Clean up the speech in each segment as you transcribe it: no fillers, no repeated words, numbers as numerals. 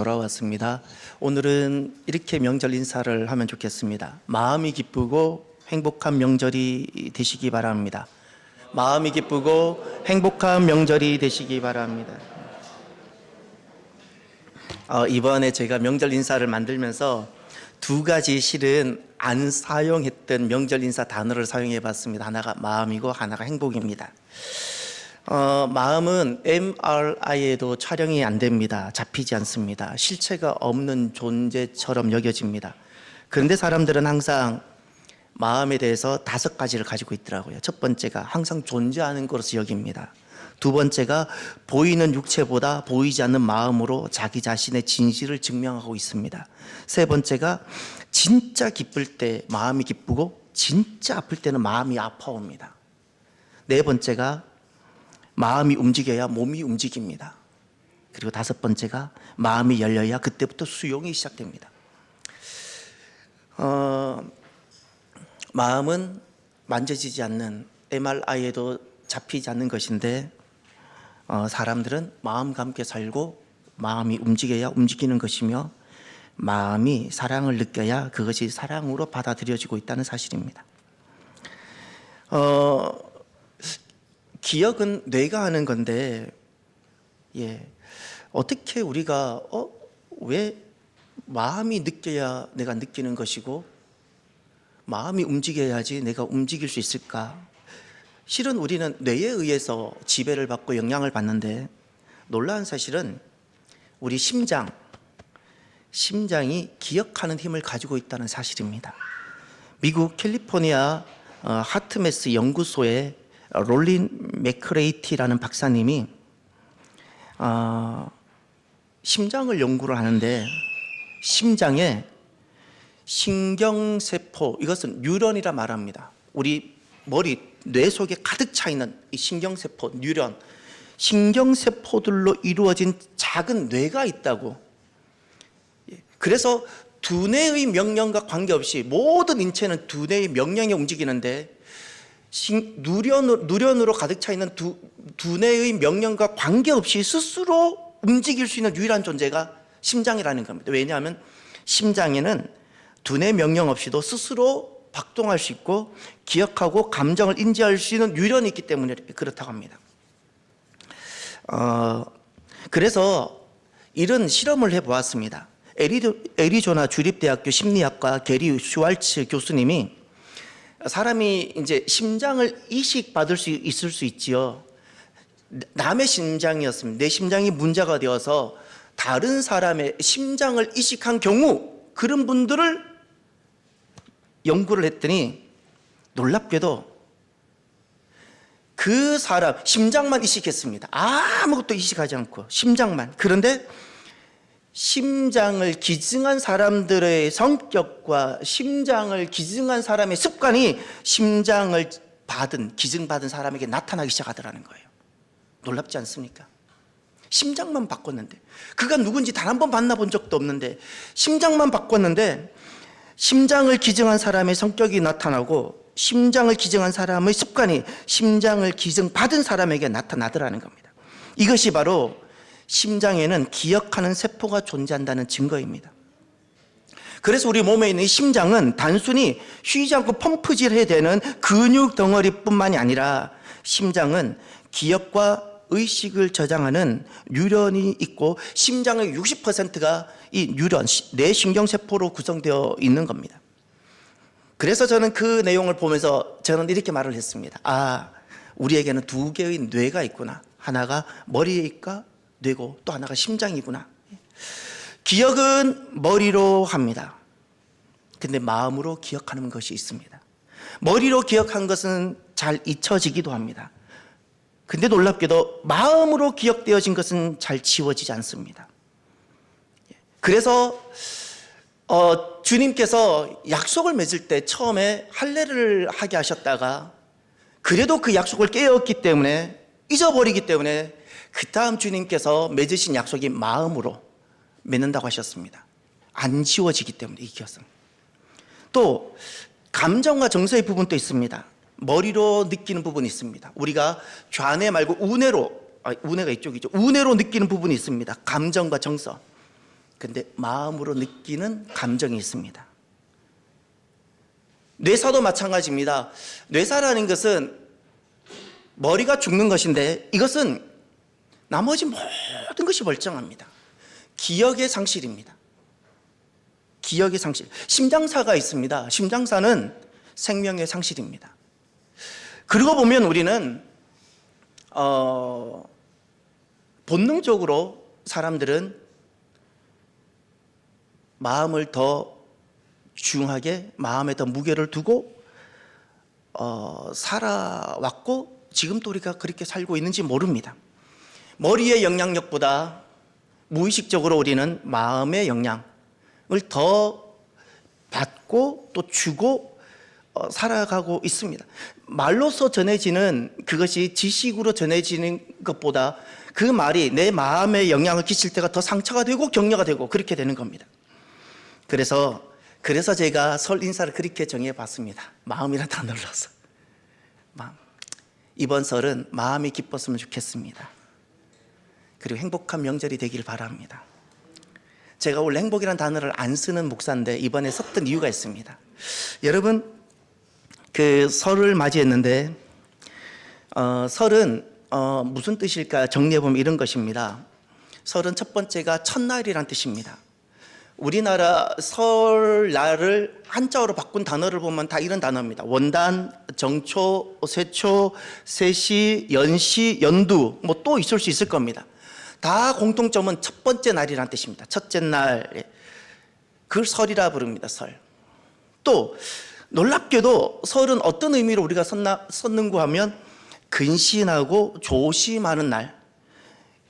돌아왔습니다. 오늘은 이렇게 명절 인사를 하면 좋겠습니다. 마음이 기쁘고 행복한 명절이 되시기 바랍니다. 마음이 기쁘고 행복한 명절이 되시기 바랍니다. 이번에 제가 명절 인사를 만들면서 두 가지 실은 안 사용했던 명절 인사 단어를 사용해 봤습니다. 하나가 마음이고 하나가 행복입니다. 마음은 MRI에도 촬영이 안 됩니다. 잡히지 않습니다. 실체가 없는 존재처럼 여겨집니다. 그런데 사람들은 항상 마음에 대해서 5가지를 가지고 있더라고요. 첫 번째가 항상 존재하는 것으로 여깁니다. 두 번째가 보이는 육체보다 보이지 않는 마음으로 자기 자신의 진실을 증명하고 있습니다. 세 번째가 진짜 기쁠 때 마음이 기쁘고 진짜 아플 때는 마음이 아파옵니다. 네 번째가 마음이 움직여야 몸이 움직입니다. 그리고 5번째가 마음이 열려야 그때부터 수용이 시작됩니다. 마음은 만져지지 않는 MRI에도 잡히지 않는 것인데 사람들은 마음과 함께 살고 마음이 움직여야 움직이는 것이며 마음이 사랑을 느껴야 그것이 사랑으로 받아들여지고 있다는 사실입니다. 기억은 뇌가 하는 건데 어떻게 우리가 왜 마음이 느껴야 내가 느끼는 것이고 마음이 움직여야지 내가 움직일 수 있을까? 실은 우리는 뇌에 의해서 지배를 받고 영향을 받는데 놀라운 사실은 우리 심장이 기억하는 힘을 가지고 있다는 사실입니다. 미국 캘리포니아 하트매스 연구소의 롤린 맥크레이티라는 박사님이 심장을 연구를 하는데 심장에 신경세포, 이것은 뉴런이라 말합니다. 우리 머리, 뇌 속에 가득 차 있는 이 신경세포, 뉴런, 신경세포들로 이루어진 작은 뇌가 있다고. 그래서 두뇌의 명령과 관계없이 모든 인체는 두뇌의 명령에 움직이는데 누련으로 가득 차 있는 두뇌의 명령과 관계없이 스스로 움직일 수 있는 유일한 존재가 심장이라는 겁니다. 왜냐하면 심장에는 두뇌 명령 없이도 스스로 박동할 수 있고 기억하고 감정을 인지할 수 있는 유련이 있기 때문에 그렇다고 합니다. 그래서 이런 실험을 해보았습니다. 애리조나 주립대학교 심리학과 게리 슈왈츠 교수님이 사람이 이제 심장을 이식받을 수 있을 수 있지요. 남의 심장이었습니다. 내 심장이 문제가 되어서 다른 사람의 심장을 이식한 경우 그런 분들을 연구를 했더니 놀랍게도 그 사람 심장만 이식했습니다. 아무것도 이식하지 않고 심장만. 그런데 심장을 기증한 사람들의 성격과 심장을 기증한 사람의 습관이 심장을 기증받은 사람에게 나타나기 시작하더라는 거예요. 놀랍지 않습니까? 심장만 바꿨는데, 그가 누군지 단 한 번 만나본 적도 없는데 심장만 바꿨는데 심장을 기증한 사람의 성격이 나타나고 심장을 기증한 사람의 습관이 심장을 기증받은 사람에게 나타나더라는 겁니다. 이것이 바로 심장에는 기억하는 세포가 존재한다는 증거입니다. 그래서 우리 몸에 있는 이 심장은 단순히 쉬지 않고 펌프질해야 되는 근육 덩어리뿐만이 아니라 심장은 기억과 의식을 저장하는 뉴런이 있고 심장의 60%가 이 뉴런, 뇌신경세포로 구성되어 있는 겁니다. 그래서 저는 그 내용을 보면서 저는 이렇게 말을 했습니다. 우리에게는 2개의 뇌가 있구나. 하나가 머리에 있고 뇌고 또 하나가 심장이구나. 기억은 머리로 합니다. 근데 마음으로 기억하는 것이 있습니다. 머리로 기억한 것은 잘 잊혀지기도 합니다. 근데 놀랍게도 마음으로 기억되어진 것은 잘 지워지지 않습니다. 그래서 주님께서 약속을 맺을 때 처음에 할례를 하게 하셨다가 그래도 그 약속을 깨었기 때문에 잊어버리기 때문에 그 다음 주님께서 맺으신 약속이 마음으로 맺는다고 하셨습니다. 안 지워지기 때문에 이 기억은. 또 감정과 정서의 부분도 있습니다. 머리로 느끼는 부분이 있습니다. 우리가 좌뇌 말고 우뇌로, 우뇌가 이쪽이죠. 우뇌로 느끼는 부분이 있습니다. 감정과 정서. 근데 마음으로 느끼는 감정이 있습니다. 뇌사도 마찬가지입니다. 뇌사라는 것은 머리가 죽는 것인데 이것은 나머지 모든 것이 멀쩡합니다. 기억의 상실입니다. 기억의 상실. 심장사가 있습니다. 심장사는 생명의 상실입니다. 그러고 보면 우리는 본능적으로 사람들은 마음을 더 중하게, 마음에 더 무게를 두고 살아왔고 지금도 우리가 그렇게 살고 있는지 모릅니다. 머리의 영향력보다 무의식적으로 우리는 마음의 영향을 더 받고 또 주고 살아가고 있습니다. 말로서 전해지는 그것이 지식으로 전해지는 것보다 그 말이 내 마음에 영향을 끼칠 때가 더 상처가 되고 격려가 되고 그렇게 되는 겁니다. 그래서 제가 설 인사를 그렇게 정해봤습니다. 마음이라는 단어를 넣어서. 이번 설은 마음이 기뻤으면 좋겠습니다. 그리고 행복한 명절이 되길 바랍니다. 제가 원래 행복이라는 단어를 안 쓰는 목사인데 이번에 썼던 이유가 있습니다. 여러분, 그 설을 맞이했는데 설은 무슨 뜻일까 정리해보면 이런 것입니다. 설은 첫 번째가 첫날이란 뜻입니다. 우리나라 설날을 한자어로 바꾼 단어를 보면 다 이런 단어입니다. 원단, 정초, 세초, 세시, 연시, 연두 뭐 또 있을 수 있을 겁니다. 다 공통점은 첫 번째 날이란 뜻입니다. 첫째 날, 그걸 설이라 부릅니다. 설. 또 놀랍게도 설은 어떤 의미로 우리가 썼는가 하면 근신하고 조심하는 날.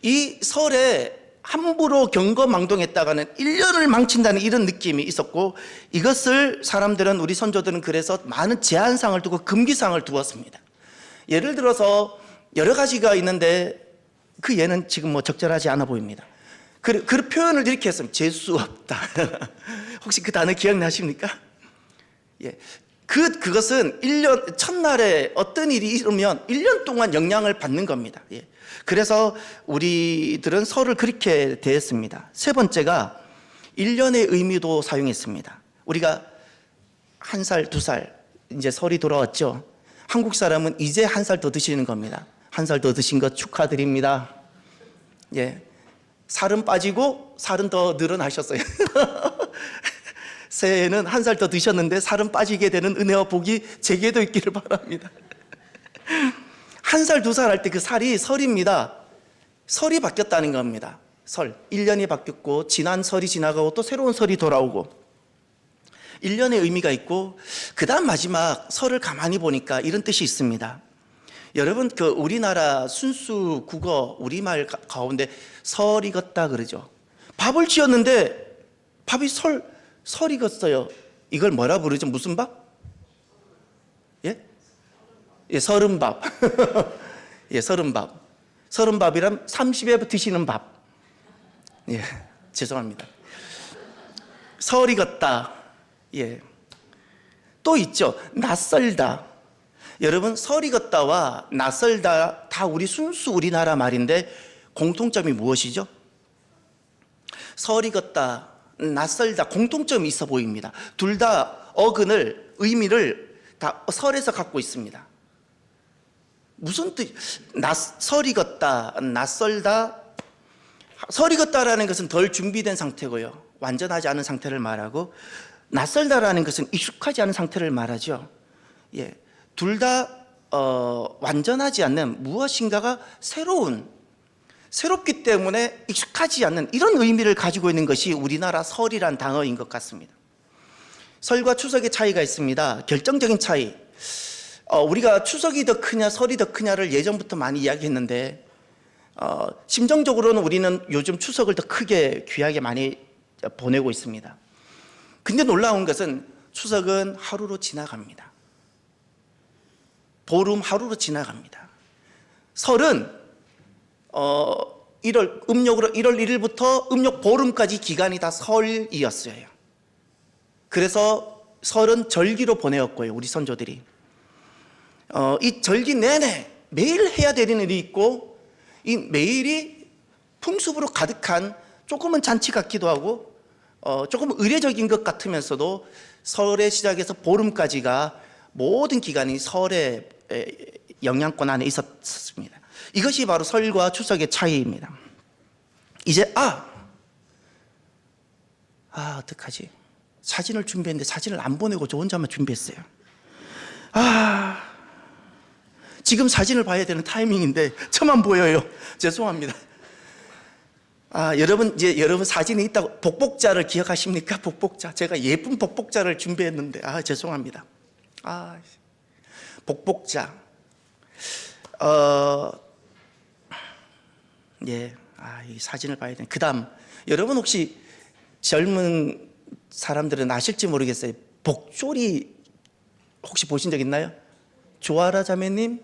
이 설에 함부로 경거망동했다가는 1년을 망친다는 이런 느낌이 있었고, 이것을 사람들은, 우리 선조들은 그래서 많은 제한상을 두고 금기상을 두었습니다. 예를 들어서 여러 가지가 있는데 그 예는 지금 뭐 적절하지 않아 보입니다. 그 표현을 이렇게 했습니다. 재수 없다. 혹시 그 단어 기억나십니까? 예. 그것은 1년, 첫날에 어떤 일이 있으면 1년 동안 영향을 받는 겁니다. 예. 그래서 우리들은 설을 그렇게 대했습니다. 세 번째가 1년의 의미도 사용했습니다. 우리가 1살, 2살, 이제 설이 돌아왔죠. 한국 사람은 이제 1살 더 드시는 겁니다. 1살 더 드신 것 축하드립니다. 예. 살은 빠지고 살은 더 늘어나셨어요. 새해에는 1살 더 드셨는데 살은 빠지게 되는 은혜와 복이 제게도 있기를 바랍니다. 1살, 2살 할 때 그 살이 설입니다. 설이 바뀌었다는 겁니다. 설. 1년이 바뀌었고 지난 설이 지나가고 또 새로운 설이 돌아오고 1년의 의미가 있고, 그 다음 마지막 설을 가만히 보니까 이런 뜻이 있습니다. 여러분, 그 우리나라 순수 국어 우리말 가운데 설 익었다 그러죠. 밥을 지었는데 밥이 설 익었어요. 이걸 뭐라 부르죠? 무슨 밥? 예? 예, 서른밥. 예, 서른밥. 서른밥이란 30에 드시는 밥. 예, 죄송합니다. 설 익었다. 예. 또 있죠. 낯설다. 여러분, 설 익었다와 낯설다 다 우리 순수 우리나라 말인데 공통점이 무엇이죠? 설 익었다, 낯설다 공통점이 있어 보입니다. 둘 다 어근을, 의미를 다 설에서 갖고 있습니다. 무슨 뜻? 설 익었다, 낯설다. 설 익었다라는 것은 덜 준비된 상태고요, 완전하지 않은 상태를 말하고, 낯설다라는 것은 익숙하지 않은 상태를 말하죠. 예, 둘 다 완전하지 않는 무엇인가가 새롭기 때문에 익숙하지 않는 이런 의미를 가지고 있는 것이 우리나라 설이란 단어인 것 같습니다. 설과 추석의 차이가 있습니다. 결정적인 차이. 우리가 추석이 더 크냐 설이 더 크냐를 예전부터 많이 이야기했는데, 심정적으로는 우리는 요즘 추석을 더 크게 귀하게 많이 보내고 있습니다. 근데 놀라운 것은 추석은 하루로 지나갑니다. 보름 하루로 지나갑니다. 설은 음력으로 1월 1일부터 음력 보름까지 기간이 다 설이었어요. 그래서 설은 절기로 보내었고요, 우리 선조들이. 이 절기 내내 매일 해야 되는 일이 있고, 이 매일이 풍습으로 가득한 조금은 잔치 같기도 하고 조금 의례적인 것 같으면서도 설의 시작에서 보름까지가 모든 기간이 설의 영향권 안에 있었습니다. 이것이 바로 설과 추석의 차이입니다. 이제 어떡하지? 사진을 준비했는데 사진을 안 보내고 저 혼자만 준비했어요. 지금 사진을 봐야 되는 타이밍인데 저만 보여요. 죄송합니다. 여러분 사진이 있다고 복복자를 기억하십니까? 복복자. 제가 예쁜 복복자를 준비했는데 죄송합니다. 복복자. 이 사진을 봐야 되는. 그다음 여러분 혹시 젊은 사람들은 아실지 모르겠어요. 복조리 혹시 보신 적 있나요? 조아라 자매님,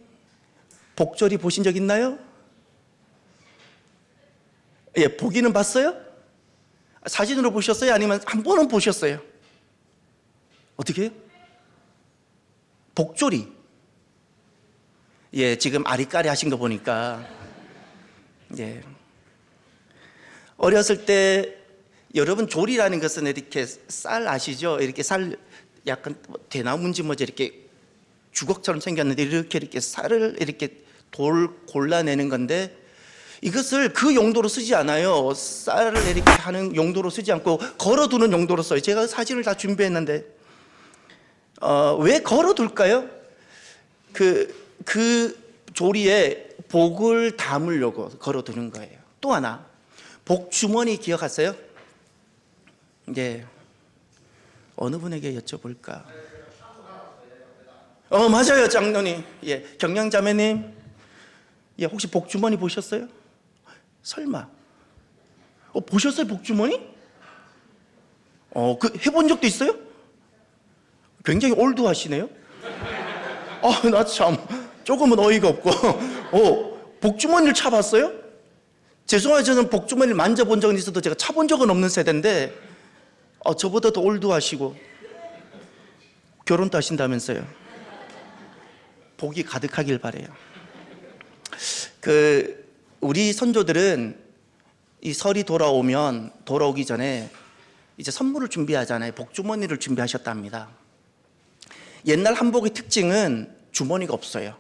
복조리 보신 적 있나요? 예, 보기는 봤어요? 사진으로 보셨어요? 아니면 한 번은 보셨어요? 어떻게 해요? 복조리. 예, 지금 아리까리 하신 거 보니까. 예. 어렸을 때 여러분 조리라는 것은 이렇게 쌀 아시죠? 이렇게 쌀 약간 대나무인지 뭐지 이렇게 주걱처럼 생겼는데 이렇게 쌀을 이렇게 골라내는 건데 이것을 그 용도로 쓰지 않아요. 쌀을 이렇게 하는 용도로 쓰지 않고 걸어두는 용도로 써요. 제가 사진을 다 준비했는데 왜 걸어둘까요? 그 조리에 복을 담으려고 걸어두는 거예요. 또 하나 복주머니 기억하세요? 네. 어느 분에게 여쭤볼까? 맞아요, 장로님. 예, 경량자매님. 예, 혹시 복주머니 보셨어요? 설마. 보셨어요, 복주머니? 해본 적도 있어요? 굉장히 올드하시네요. 나 참 조금은 어이가 없고. 복주머니를 차봤어요? 죄송해요, 저는 복주머니를 만져본 적은 있어도 제가 차본 적은 없는 세대인데 저보다 더 올드하시고 결혼도 하신다면서요. 복이 가득하길 바래요. 우리 선조들은 이 설이 돌아오기 전에 이제 선물을 준비하잖아요. 복주머니를 준비하셨답니다. 옛날 한복의 특징은 주머니가 없어요.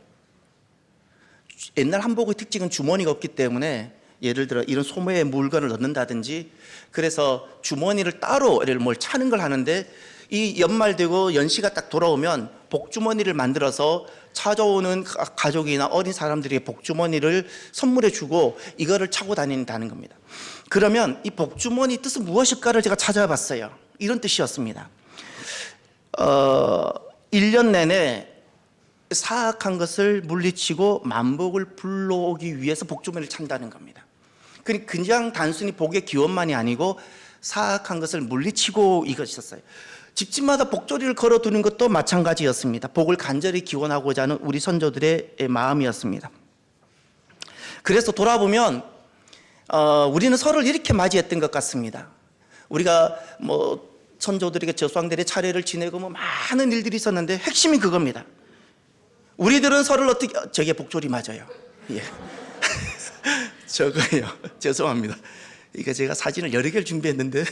옛날 한복의 특징은 주머니가 없기 때문에 예를 들어 이런 소매에 물건을 넣는다든지 그래서 주머니를 따로 뭘 차는 걸 하는데 이 연말 되고 연시가 딱 돌아오면 복주머니를 만들어서 찾아오는 가족이나 어린 사람들에게 복주머니를 선물해 주고 이거를 차고 다닌다는 겁니다. 그러면 이 복주머니 뜻은 무엇일까를 제가 찾아봤어요. 이런 뜻이었습니다. 1년 내내 사악한 것을 물리치고 만복을 불러오기 위해서 복주머니를 찬다는 겁니다. 그냥 단순히 복의 기원만이 아니고 사악한 것을 물리치고 이것이었어요. 집집마다 복조리를 걸어두는 것도 마찬가지였습니다. 복을 간절히 기원하고자 하는 우리 선조들의 마음이었습니다. 그래서 돌아보면 우리는 설을 이렇게 맞이했던 것 같습니다. 우리가 선조들에게 저수왕들의 차례를 지내고 많은 일들이 있었는데 핵심이 그겁니다. 우리들은 설을 어떻게 저게 복조리 맞아요. 예. 저거요. 죄송합니다. 이거 제가 사진을 여러 개를 준비했는데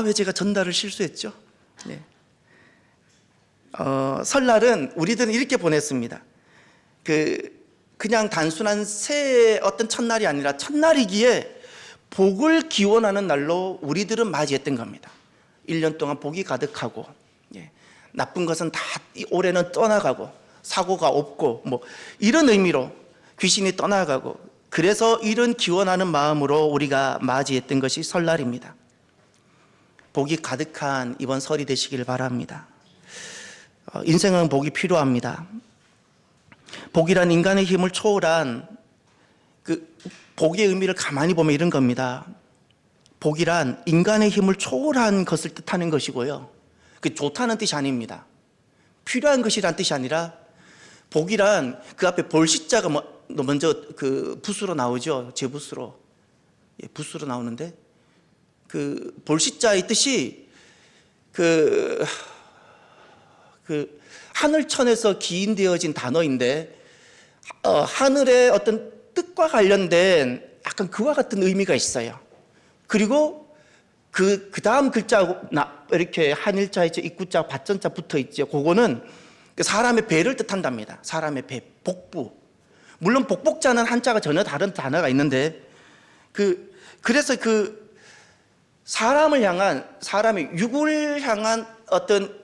왜 제가 전달을 실수했죠? 네. 설날은 우리들은 이렇게 보냈습니다. 그냥 단순한 새해 어떤 첫날이 아니라 첫날이기에 복을 기원하는 날로 우리들은 맞이했던 겁니다. 1년 동안 복이 가득하고 나쁜 것은 다 올해는 떠나가고 사고가 없고 이런 의미로 귀신이 떠나가고 그래서 이런 기원하는 마음으로 우리가 맞이했던 것이 설날입니다. 복이 가득한 이번 설이 되시길 바랍니다. 인생은 복이 필요합니다. 복이란 인간의 힘을 초월한 복의 의미를 가만히 보면 이런 겁니다. 복이란 인간의 힘을 초월한 것을 뜻하는 것이고요. 좋다는 뜻이 아닙니다. 필요한 것이란 뜻이 아니라 복이란 그 앞에 볼시자가 먼저 붓으로 나오죠. 제붓으로. 붓으로 나오는데 볼시자의 뜻이 하늘천에서 기인되어진 단어인데 하늘의 어떤 뜻과 관련된 약간 그와 같은 의미가 있어요. 그리고 그 다음 글자 이렇게 한일자에 입구자 받전자 붙어 있죠. 그거는 사람의 배를 뜻한답니다. 사람의 배, 복부. 물론 복복자는 한자가 전혀 다른 단어가 있는데 그래서 그 사람을 향한, 사람의 육을 향한 어떤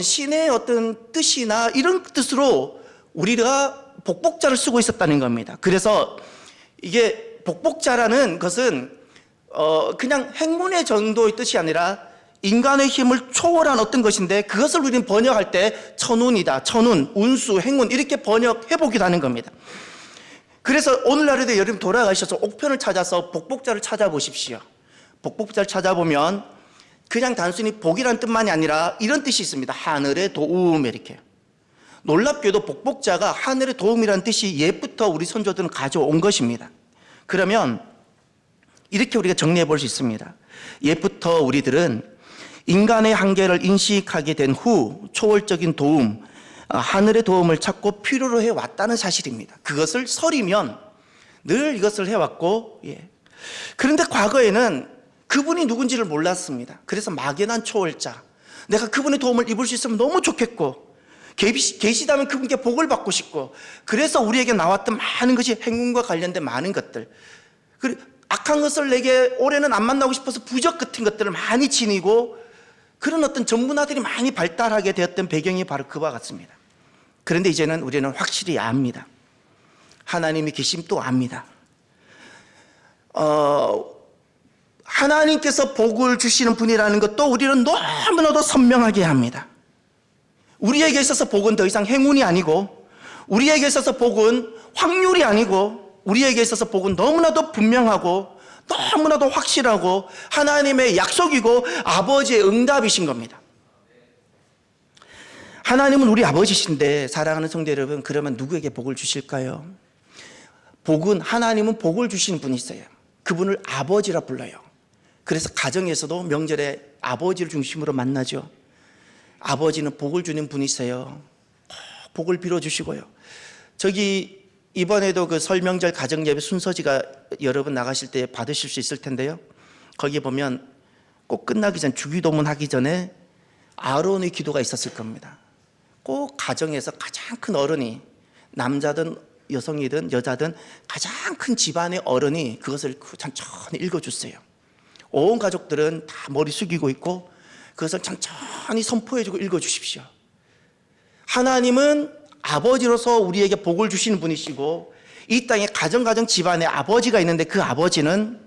신의 어떤 뜻이나 이런 뜻으로 우리가 복복자를 쓰고 있었다는 겁니다. 그래서 이게 복복자라는 것은 그냥 행문의 정도의 뜻이 아니라 인간의 힘을 초월한 어떤 것인데, 그것을 우리는 번역할 때 천운이다, 천운, 운수, 행운 이렇게 번역해 보기도 하는 겁니다. 그래서 오늘날에도 여러분 돌아가셔서 옥편을 찾아서 복복자를 찾아보십시오. 복복자를 찾아보면 그냥 단순히 복이란 뜻만이 아니라 이런 뜻이 있습니다. 하늘의 도움, 이렇게. 놀랍게도 복복자가 하늘의 도움이라는 뜻이 옛부터 우리 선조들은 가져온 것입니다. 그러면 이렇게 우리가 정리해 볼 수 있습니다. 옛부터 우리들은 인간의 한계를 인식하게 된 후 초월적인 도움, 하늘의 도움을 찾고 필요로 해왔다는 사실입니다. 그것을 설이면 늘 이것을 해왔고, 그런데 과거에는 그분이 누군지를 몰랐습니다. 그래서 막연한 초월자, 내가 그분의 도움을 입을 수 있으면 너무 좋겠고, 계시다면 그분께 복을 받고 싶고, 그래서 우리에게 나왔던 많은 것이 행운과 관련된 많은 것들, 악한 것을 내게 올해는 안 만나고 싶어서 부적 같은 것들을 많이 지니고, 그런 어떤 전문화들이 많이 발달하게 되었던 배경이 바로 그와 같습니다. 그런데 이제는 우리는 확실히 압니다. 하나님이 계심도 압니다. 하나님께서 복을 주시는 분이라는 것도 우리는 너무나도 선명하게 합니다. 우리에게 있어서 복은 더 이상 행운이 아니고, 우리에게 있어서 복은 확률이 아니고, 우리에게 있어서 복은 너무나도 분명하고 너무나도 확실하고 하나님의 약속이고 아버지의 응답이신 겁니다. 하나님은 우리 아버지신데, 사랑하는 성도 여러분, 그러면 누구에게 복을 주실까요? 하나님은 복을 주시는 분이 있어요. 그분을 아버지라 불러요. 그래서 가정에서도 명절에 아버지를 중심으로 만나죠. 아버지는 복을 주는 분이세요. 복을 빌어주시고요. 이번에도 그 설 명절 가정예배 순서지가 여러분 나가실 때 받으실 수 있을 텐데요. 거기에 보면 꼭 끝나기 전, 주기도문 하기 전에 아론의 기도가 있었을 겁니다. 꼭 가정에서 가장 큰 어른이, 남자든 여성이든 여자든 가장 큰 집안의 어른이 그것을 천천히 읽어주세요. 온 가족들은 다 머리 숙이고 있고 그것을 천천히 선포해주고 읽어주십시오. 하나님은 아버지로서 우리에게 복을 주시는 분이시고, 이 땅에 가정 집안에 아버지가 있는데 그 아버지는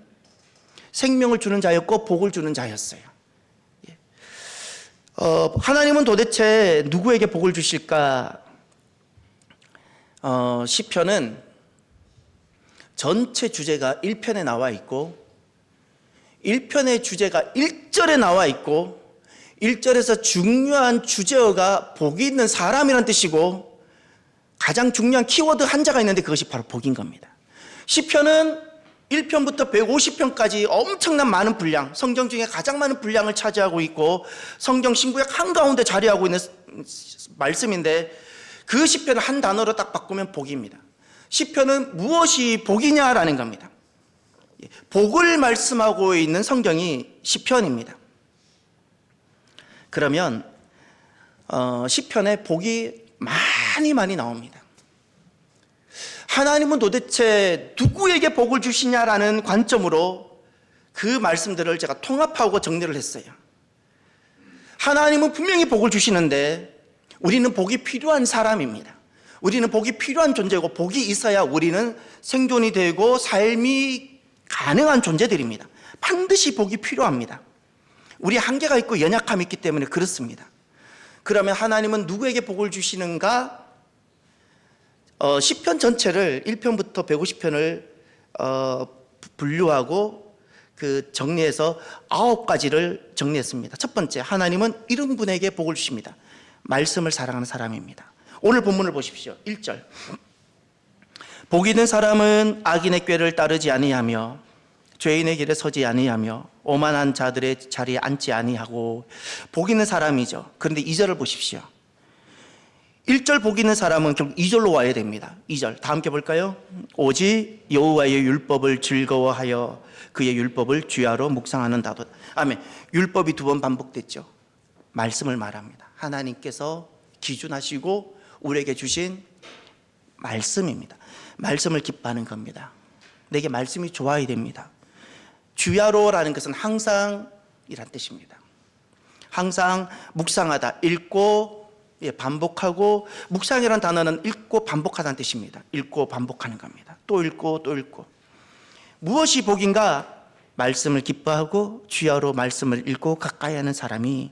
생명을 주는 자였고 복을 주는 자였어요. 하나님은 도대체 누구에게 복을 주실까? 시편은 전체 주제가 1편에 나와 있고, 1편의 주제가 1절에 나와 있고, 1절에서 중요한 주제어가 복이 있는 사람이란 뜻이고, 가장 중요한 키워드 한자가 있는데 그것이 바로 복인 겁니다. 시편은 1편부터 150편까지 엄청난 많은 분량, 성경 중에 가장 많은 분량을 차지하고 있고 성경 신구약 한가운데 자리하고 있는 말씀인데, 그 시편을 한 단어로 딱 바꾸면 복입니다. 시편은 무엇이 복이냐라는 겁니다. 복을 말씀하고 있는 성경이 시편입니다. 그러면 시편에 복이 많이 나옵니다. 하나님은 도대체 누구에게 복을 주시냐라는 관점으로 그 말씀들을 제가 통합하고 정리를 했어요. 하나님은 분명히 복을 주시는데 우리는 복이 필요한 사람입니다. 우리는 복이 필요한 존재고, 복이 있어야 우리는 생존이 되고 삶이 가능한 존재들입니다. 반드시 복이 필요합니다. 우리 한계가 있고 연약함이 있기 때문에 그렇습니다. 그러면 하나님은 누구에게 복을 주시는가? 시편 전체를 1편부터 150편을 분류하고 정리해서 9가지를 정리했습니다. 첫 번째, 하나님은 이런 분에게 복을 주십니다. 말씀을 사랑하는 사람입니다. 오늘 본문을 보십시오. 1절. 복 있는 사람은 악인의 꾀를 따르지 아니하며 죄인의 길에 서지 아니하며 오만한 자들의 자리에 앉지 아니하고. 복 있는 사람이죠. 그런데 2절을 보십시오. 1절 복 있는 사람은 결국 2절로 와야 됩니다. 2절 다 함께 볼까요? 오직 여호와의 율법을 즐거워하여 그의 율법을 주야로 묵상하는다도. 아멘. 율법이 2번 반복됐죠. 말씀을 말합니다. 하나님께서 기준하시고 우리에게 주신 말씀입니다. 말씀을 기뻐하는 겁니다. 내게 말씀이 좋아야 됩니다. 주야로라는 것은 항상 이란 뜻입니다. 항상 묵상하다, 읽고 반복하고, 묵상이라는 단어는 읽고 반복하다는 뜻입니다. 읽고 반복하는 겁니다. 또 읽고 또 읽고. 무엇이 복인가? 말씀을 기뻐하고 주야로 말씀을 읽고 가까이 하는 사람이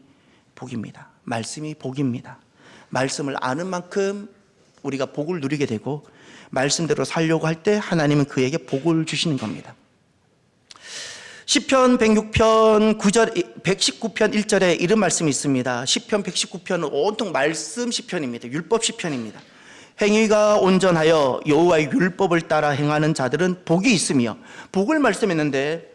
복입니다. 말씀이 복입니다. 말씀을 아는 만큼 우리가 복을 누리게 되고, 말씀대로 살려고 할 때 하나님은 그에게 복을 주시는 겁니다. 시편 106편 9절, 119편 1절에 이런 말씀이 있습니다. 시편 119편은 온통 말씀 시편입니다. 율법 시편입니다. 행위가 온전하여 여호와의 율법을 따라 행하는 자들은 복이 있으며, 복을 말씀했는데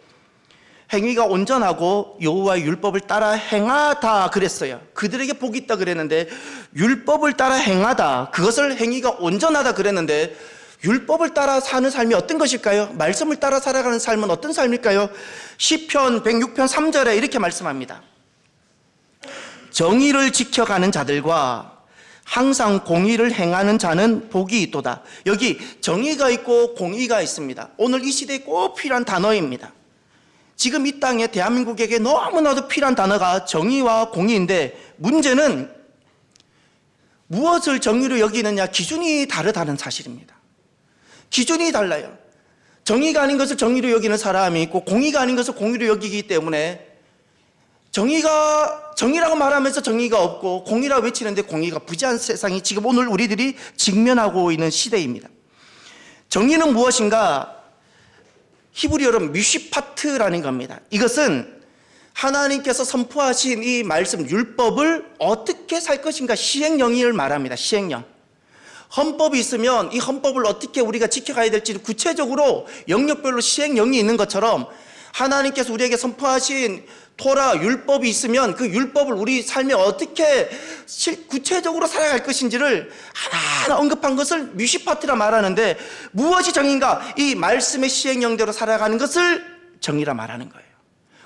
행위가 온전하고 여호와의 율법을 따라 행하다 그랬어요. 그들에게 복이 있다 그랬는데, 율법을 따라 행하다, 그것을 행위가 온전하다 그랬는데, 율법을 따라 사는 삶이 어떤 것일까요? 말씀을 따라 살아가는 삶은 어떤 삶일까요? 시편 106편 3절에 이렇게 말씀합니다. 정의를 지켜가는 자들과 항상 공의를 행하는 자는 복이 있도다. 여기 정의가 있고 공의가 있습니다. 오늘 이 시대에 꼭 필요한 단어입니다. 지금 이 땅에 대한민국에게 너무나도 필요한 단어가 정의와 공의인데, 문제는 무엇을 정의로 여기느냐, 기준이 다르다는 사실입니다. 기준이 달라요. 정의가 아닌 것을 정의로 여기는 사람이 있고, 공의가 아닌 것을 공의로 여기기 때문에, 정의라고 말하면서 정의가 없고 공의라고 외치는데 공의가 부재한 세상이 지금 오늘 우리들이 직면하고 있는 시대입니다. 정의는 무엇인가? 히브리어로 미시파트라는 겁니다. 이것은 하나님께서 선포하신 이 말씀 율법을 어떻게 살 것인가, 시행령을 말합니다. 시행령. 헌법이 있으면 이 헌법을 어떻게 우리가 지켜가야 될지 구체적으로 영역별로 시행령이 있는 것처럼, 하나님께서 우리에게 선포하신 토라 율법이 있으면 그 율법을 우리 삶에 어떻게 구체적으로 살아갈 것인지를 하나하나 언급한 것을 미시파트라 말하는데, 무엇이 정의인가? 이 말씀의 시행령대로 살아가는 것을 정의라 말하는 거예요.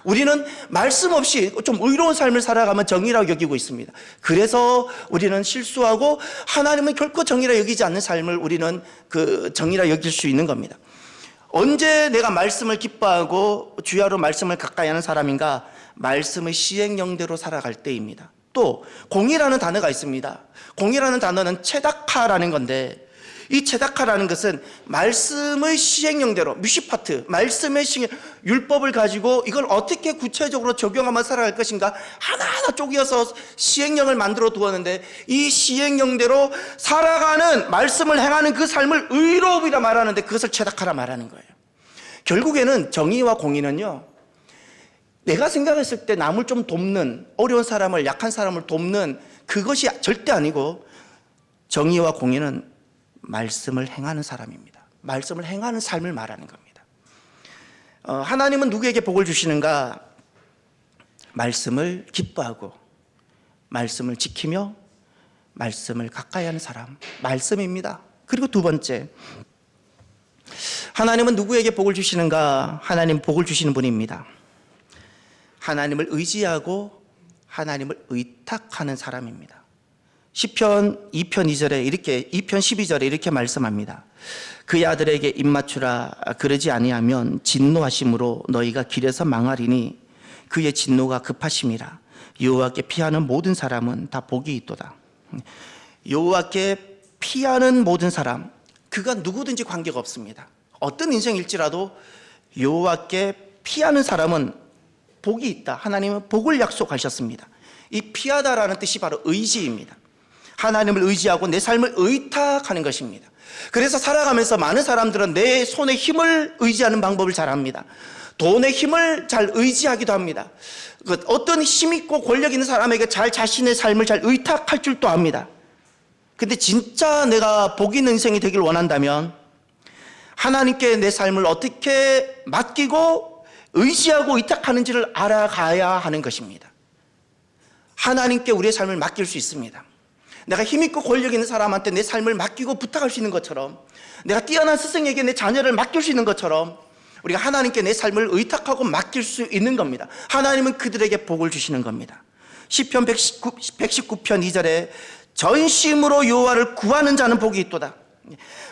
우리는 말씀 없이 좀 의로운 삶을 살아가면 정의라고 여기고 있습니다. 그래서 우리는 실수하고, 하나님은 결코 정의라 여기지 않는 삶을 우리는 그 정의라 여길 수 있는 겁니다. 언제 내가 말씀을 기뻐하고 주야로 말씀을 가까이 하는 사람인가? 말씀의 시행령대로 살아갈 때입니다. 또 공의라는 단어가 있습니다. 공의라는 단어는 체다카라는 건데, 이 체다카라는 것은 말씀의 시행령대로, 미시파트, 말씀의 율법을 가지고 이걸 어떻게 구체적으로 적용하며 살아갈 것인가 하나하나 쪼개어서 시행령을 만들어 두었는데, 이 시행령대로 살아가는, 말씀을 행하는 그 삶을 의로움이라 말하는데, 그것을 체다카라 말하는 거예요. 결국에는 정의와 공의는요, 내가 생각했을 때 남을 좀 돕는, 어려운 사람을, 약한 사람을 돕는 그것이 절대 아니고, 정의와 공의는 말씀을 행하는 사람입니다. 말씀을 행하는 삶을 말하는 겁니다. 하나님은 누구에게 복을 주시는가? 말씀을 기뻐하고 말씀을 지키며 말씀을 가까이 하는 사람, 말씀입니다. 그리고 두 번째, 하나님은 누구에게 복을 주시는가? 하나님 복을 주시는 분입니다. 하나님을 의지하고 하나님을 의탁하는 사람입니다. 시편 2편 2절에 이렇게, 2편 12절에 이렇게 말씀합니다. 그의 아들에게 입맞추라. 그러지 아니하면 진노하심으로 너희가 길에서 망하리니 그의 진노가 급하심이라. 여호와께 피하는 모든 사람은 다 복이 있도다. 여호와께 피하는 모든 사람, 그가 누구든지 관계가 없습니다. 어떤 인생일지라도 여호와께 피하는 사람은 복이 있다. 하나님은 복을 약속하셨습니다. 이 피하다라는 뜻이 바로 의지입니다. 하나님을 의지하고 내 삶을 의탁하는 것입니다. 그래서 살아가면서 많은 사람들은 내 손에 힘을 의지하는 방법을 잘 압니다. 돈의 힘을 잘 의지하기도 합니다. 어떤 힘 있고 권력 있는 사람에게 잘 자신의 삶을 잘 의탁할 줄도 압니다. 근데 진짜 내가 복 있는 인생이 되길 원한다면 하나님께 내 삶을 어떻게 맡기고 의지하고 의탁하는지를 알아가야 하는 것입니다. 하나님께 우리의 삶을 맡길 수 있습니다. 내가 힘있고 권력 있는 사람한테 내 삶을 맡기고 부탁할 수 있는 것처럼, 내가 뛰어난 스승에게 내 자녀를 맡길 수 있는 것처럼 우리가 하나님께 내 삶을 의탁하고 맡길 수 있는 겁니다. 하나님은 그들에게 복을 주시는 겁니다. 시편 119편 2절에 전심으로 여호와를 구하는 자는 복이 있도다.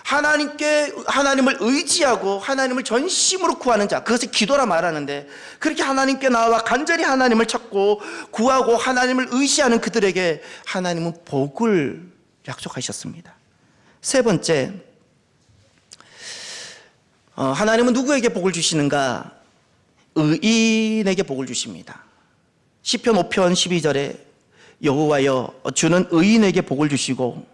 하나님을 의지하고 하나님을 전심으로 구하는 자, 그것을 기도라 말하는데, 그렇게 하나님께 나와 간절히 하나님을 찾고 구하고 하나님을 의지하는 그들에게 하나님은 복을 약속하셨습니다. 세 번째, 하나님은 누구에게 복을 주시는가? 의인에게 복을 주십니다. 시편 5편 12절에 여호와여 주는 의인에게 복을 주시고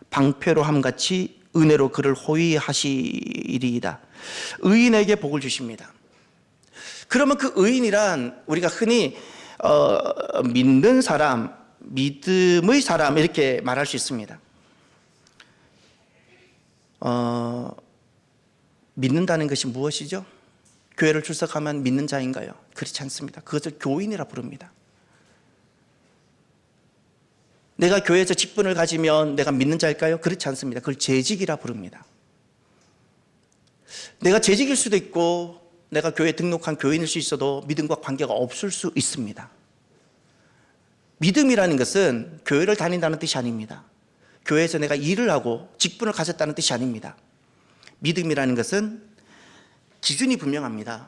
방패로 함같이 은혜로 그를 호위하시리이다. 의인에게 복을 주십니다. 그러면 그 의인이란 우리가 흔히 믿는 사람, 믿음의 사람 이렇게 말할 수 있습니다. 믿는다는 것이 무엇이죠? 교회를 출석하면 믿는 자인가요? 그렇지 않습니다. 그것을 교인이라 부릅니다. 내가 교회에서 직분을 가지면 내가 믿는 자일까요? 그렇지 않습니다. 그걸 재직이라 부릅니다. 내가 재직일 수도 있고 내가 교회에 등록한 교인일 수 있어도 믿음과 관계가 없을 수 있습니다. 믿음이라는 것은 교회를 다닌다는 뜻이 아닙니다. 교회에서 내가 일을 하고 직분을 가졌다는 뜻이 아닙니다. 믿음이라는 것은 기준이 분명합니다.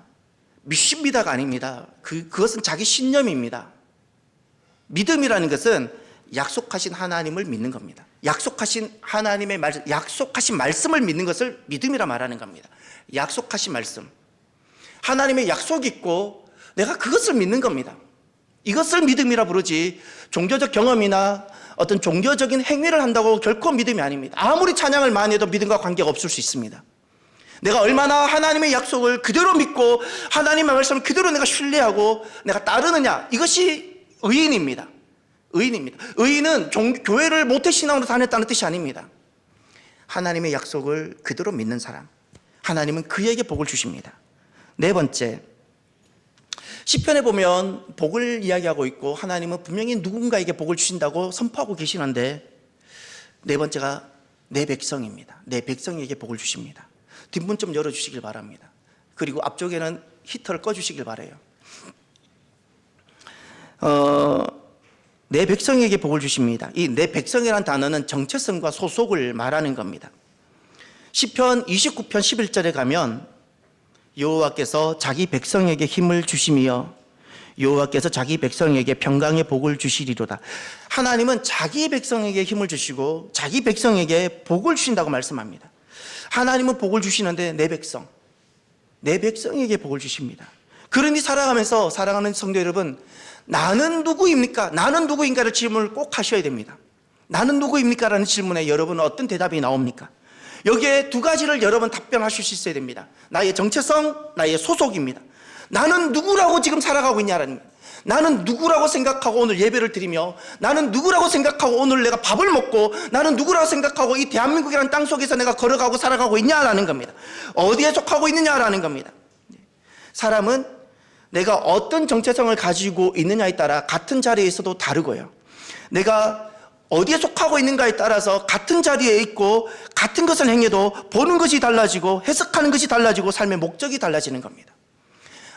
믿습니다가 아닙니다. 그것은 자기 신념입니다. 믿음이라는 것은 약속하신 하나님을 믿는 겁니다. 약속하신 하나님의 말씀, 약속하신 말씀을 믿는 것을 믿음이라 말하는 겁니다. 약속하신 말씀, 하나님의 약속이 있고 내가 그것을 믿는 겁니다. 이것을 믿음이라 부르지, 종교적 경험이나 어떤 종교적인 행위를 한다고 결코 믿음이 아닙니다. 아무리 찬양을 많이 해도 믿음과 관계가 없을 수 있습니다. 내가 얼마나 하나님의 약속을 그대로 믿고 하나님의 말씀을 그대로 내가 신뢰하고 내가 따르느냐, 이것이 의인입니다. 의인입니다. 의인은 교회를 모태신앙으로 다녔다는 뜻이 아닙니다. 하나님의 약속을 그대로 믿는 사람, 하나님은 그에게 복을 주십니다. 네 번째, 시편에 보면 복을 이야기하고 있고 하나님은 분명히 누군가에게 복을 주신다고 선포하고 계시는데, 네 번째가 내 백성입니다. 내 백성에게 복을 주십니다. 뒷문 좀 열어주시길 바랍니다. 그리고 앞쪽에는 히터를 꺼주시길 바라요. 내 백성에게 복을 주십니다. 이 내 백성이라는 단어는 정체성과 소속을 말하는 겁니다. 시편 29편 11절에 가면 여호와께서 자기 백성에게 힘을 주시며 여호와께서 자기 백성에게 평강의 복을 주시리로다. 하나님은 자기 백성에게 힘을 주시고 자기 백성에게 복을 주신다고 말씀합니다. 하나님은 복을 주시는데 내 백성에게 복을 주십니다. 그러니 살아가면서 사랑하는 성도 여러분, 나는 누구입니까? 나는 누구인가를 질문을 꼭 하셔야 됩니다. 나는 누구입니까? 라는 질문에 여러분은 어떤 대답이 나옵니까? 여기에 두 가지를 여러분 답변하실 수 있어야 됩니다. 나의 정체성, 나의 소속입니다. 나는 누구라고 지금 살아가고 있냐라는 거예요. 나는 누구라고 생각하고 오늘 예배를 드리며, 나는 누구라고 생각하고 오늘 내가 밥을 먹고, 나는 누구라고 생각하고 이 대한민국이라는 땅 속에서 내가 걸어가고 살아가고 있냐라는 겁니다. 어디에 속하고 있느냐라는 겁니다. 사람은 내가 어떤 정체성을 가지고 있느냐에 따라 같은 자리에 있어도 다르고요, 내가 어디에 속하고 있는가에 따라서 같은 자리에 있고 같은 것을 행해도 보는 것이 달라지고 해석하는 것이 달라지고 삶의 목적이 달라지는 겁니다.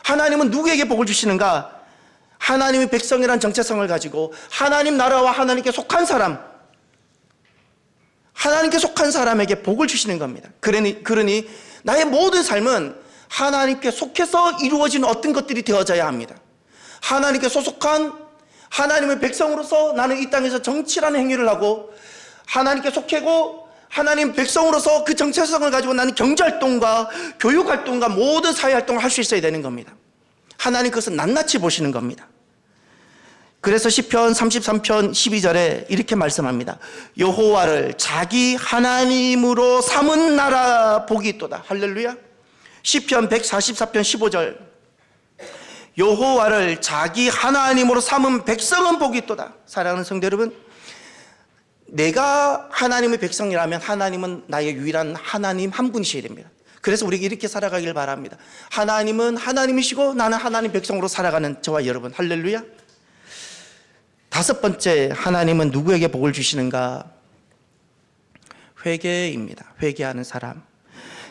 하나님은 누구에게 복을 주시는가? 하나님의 백성이라는 정체성을 가지고 하나님 나라와 하나님께 속한 사람, 하나님께 속한 사람에게 복을 주시는 겁니다. 그러니 나의 모든 삶은 하나님께 속해서 이루어지는 어떤 것들이 되어져야 합니다. 하나님께 소속한 하나님의 백성으로서 나는 이 땅에서 정치라는 행위를 하고, 하나님께 속하고 하나님 백성으로서 그 정체성을 가지고 나는 경제활동과 교육활동과 모든 사회활동을 할 수 있어야 되는 겁니다. 하나님 그것은 낱낱이 보시는 겁니다. 그래서 시편 33편 12절에 이렇게 말씀합니다. 여호와를 자기 하나님으로 삼은 나라 복이 있도다. 할렐루야. 시편 144편 15절, 여호와를 자기 하나님으로 삼은 백성은 복이 있도다. 사랑하는 성도 여러분, 내가 하나님의 백성이라면 하나님은 나의 유일한 하나님 한 분이셔야 됩니다. 그래서 우리가 이렇게 살아가길 바랍니다. 하나님은 하나님이시고 나는 하나님 백성으로 살아가는 저와 여러분, 할렐루야. 다섯 번째, 하나님은 누구에게 복을 주시는가? 회개입니다. 회개하는 사람.